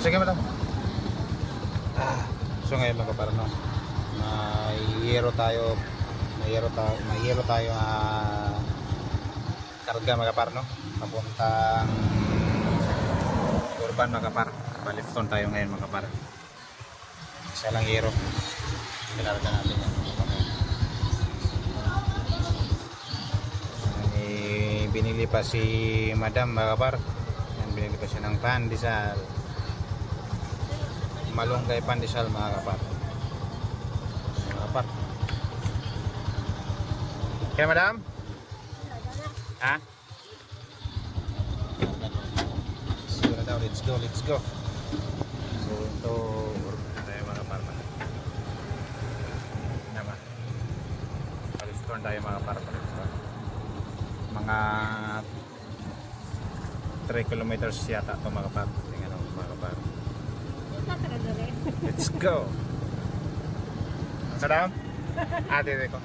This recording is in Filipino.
Sige madam. So ngayon mga kapar, no, may yero tayo karga mga kapar, no, papuntang Urban mga kapar. Balifton tayo ngayon mga kapar. Isa lang yero kinarga natin yan. Binili pa si madam mga kapar. Binili pa siya ng pandesal, malunggay pandesal mga kapar. Okay madam? Ha? Siguro daw, let's go. So ito tayo mga kapar. Nama Palistorn tayo mga kapar. Mga 3 kilometers yata ito mga kapar. Tingnan mo mga kapar. Let's go. Ang sarap? Ate ko.